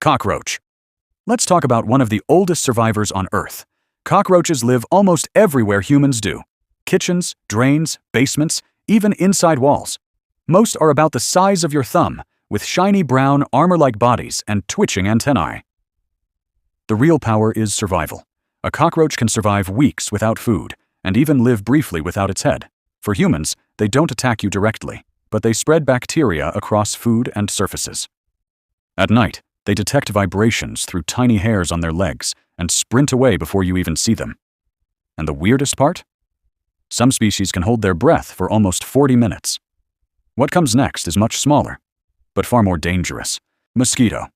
Cockroach. Let's talk about one of the oldest survivors on Earth. Cockroaches live almost everywhere humans do. Kitchens, drains, basements, even inside walls. Most are about the size of your thumb, with shiny brown, armor-like bodies and twitching antennae. The real power is survival. A cockroach can survive weeks without food, and even live briefly without its head. For humans, they don't attack you directly, but they spread bacteria across food and surfaces. At night, they detect vibrations through tiny hairs on their legs and sprint away before you even see them. And the weirdest part? Some species can hold their breath for almost 40 minutes. What comes next is much smaller, but far more dangerous. Mosquito.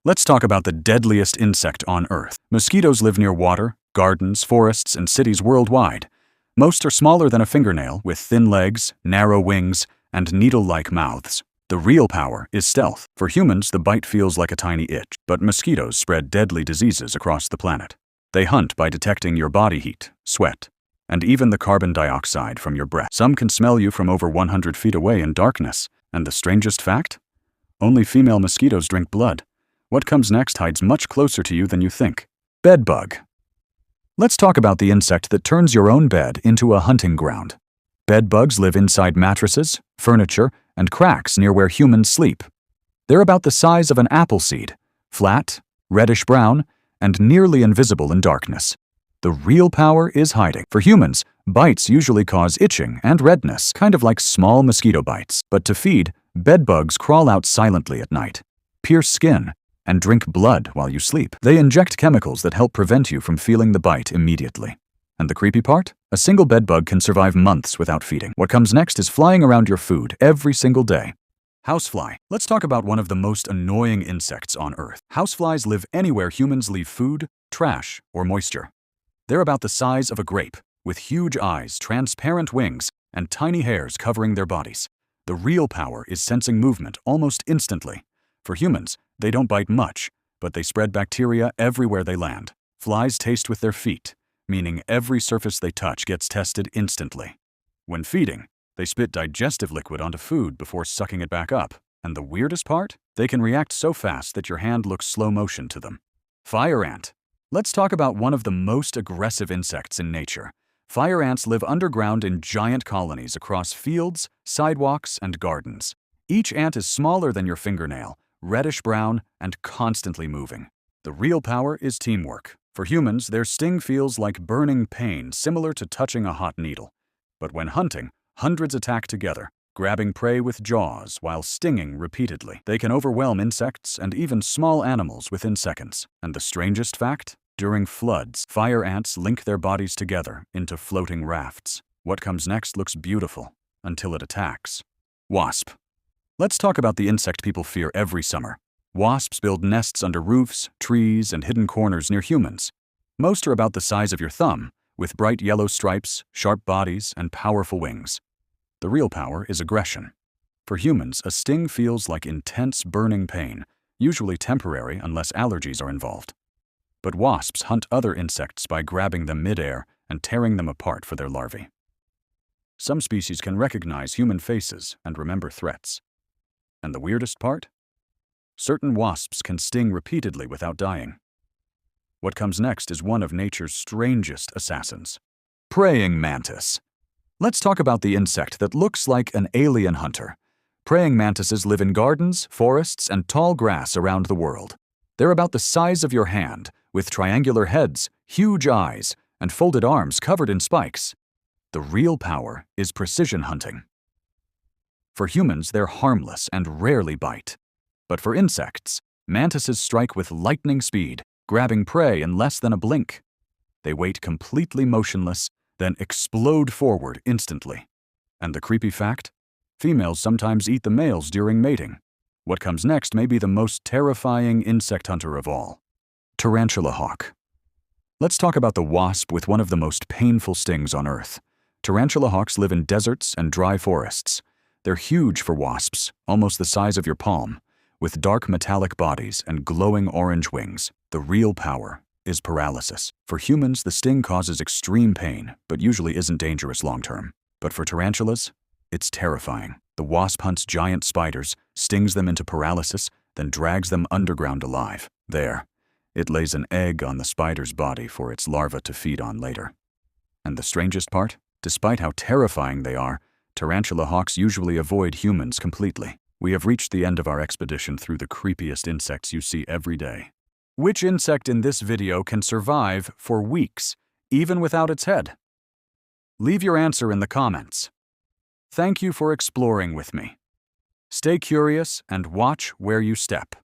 Let's talk about the deadliest insect on Earth. Mosquitoes live near water, gardens, forests, and cities worldwide. Most are smaller than a fingernail, with thin legs, narrow wings, and needle-like mouths. The real power is stealth. For humans, the bite feels like a tiny itch, but mosquitoes spread deadly diseases across the planet. They hunt by detecting your body heat, sweat, and even the carbon dioxide from your breath. Some can smell you from over 100 feet away in darkness. And the strangest fact? Only female mosquitoes drink blood. What comes next hides much closer to you than you think. Bedbug. Let's talk about the insect that turns your own bed into a hunting ground. Bedbugs live inside mattresses, furniture, and cracks near where humans sleep. They're about the size of an apple seed, flat, reddish-brown, and nearly invisible in darkness. The real power is hiding. For humans, bites usually cause itching and redness, kind of like small mosquito bites. But to feed, bedbugs crawl out silently at night, pierce skin, and drink blood while you sleep. They inject chemicals that help prevent you from feeling the bite immediately. And the creepy part? A single bedbug can survive months without feeding. What comes next is flying around your food every single day. Housefly. Let's talk about one of the most annoying insects on Earth. Houseflies live anywhere humans leave food, trash, or moisture. They're about the size of a grape, with huge eyes, transparent wings, and tiny hairs covering their bodies. The real power is sensing movement almost instantly. For humans, they don't bite much, but they spread bacteria everywhere they land. Flies taste with their feet, meaning every surface they touch gets tested instantly. When feeding, they spit digestive liquid onto food before sucking it back up. And the weirdest part? They can react so fast that your hand looks slow motion to them. Fire ant. Let's talk about one of the most aggressive insects in nature. Fire ants live underground in giant colonies across fields, sidewalks, and gardens. Each ant is smaller than your fingernail, reddish-brown, and constantly moving. The real power is teamwork. For humans, their sting feels like burning pain, similar to touching a hot needle. But when hunting, hundreds attack together, grabbing prey with jaws while stinging repeatedly. They can overwhelm insects and even small animals within seconds. And the strangest fact? During floods, fire ants link their bodies together into floating rafts. What comes next looks beautiful, until it attacks. Wasp. Let's talk about the insect people fear every summer. Wasps build nests under roofs, trees, and hidden corners near humans. Most are about the size of your thumb, with bright yellow stripes, sharp bodies, and powerful wings. The real power is aggression. For humans, a sting feels like intense burning pain, usually temporary unless allergies are involved. But wasps hunt other insects by grabbing them mid-air and tearing them apart for their larvae. Some species can recognize human faces and remember threats. And the weirdest part? Certain wasps can sting repeatedly without dying. What comes next is one of nature's strangest assassins. Praying mantis. Let's talk about the insect that looks like an alien hunter. Praying mantises live in gardens, forests, and tall grass around the world. They're about the size of your hand, with triangular heads, huge eyes, and folded arms covered in spikes. The real power is precision hunting. For humans, they're harmless and rarely bite. But for insects, mantises strike with lightning speed, grabbing prey in less than a blink. They wait completely motionless, then explode forward instantly. And the creepy fact? Females sometimes eat the males during mating. What comes next may be the most terrifying insect hunter of all. Tarantula Hawk. Let's talk about the wasp with one of the most painful stings on Earth. Tarantula hawks live in deserts and dry forests. They're huge for wasps, almost the size of your palm, with dark metallic bodies and glowing orange wings. The real power is paralysis. For humans, the sting causes extreme pain, but usually isn't dangerous long-term. But for tarantulas, it's terrifying. The wasp hunts giant spiders, stings them into paralysis, then drags them underground alive. There, it lays an egg on the spider's body for its larva to feed on later. And the strangest part? Despite how terrifying they are, tarantula hawks usually avoid humans completely. We have reached the end of our expedition through the creepiest insects you see every day. Which insect in this video can survive for weeks, even without its head? Leave your answer in the comments. Thank you for exploring with me. Stay curious and watch where you step.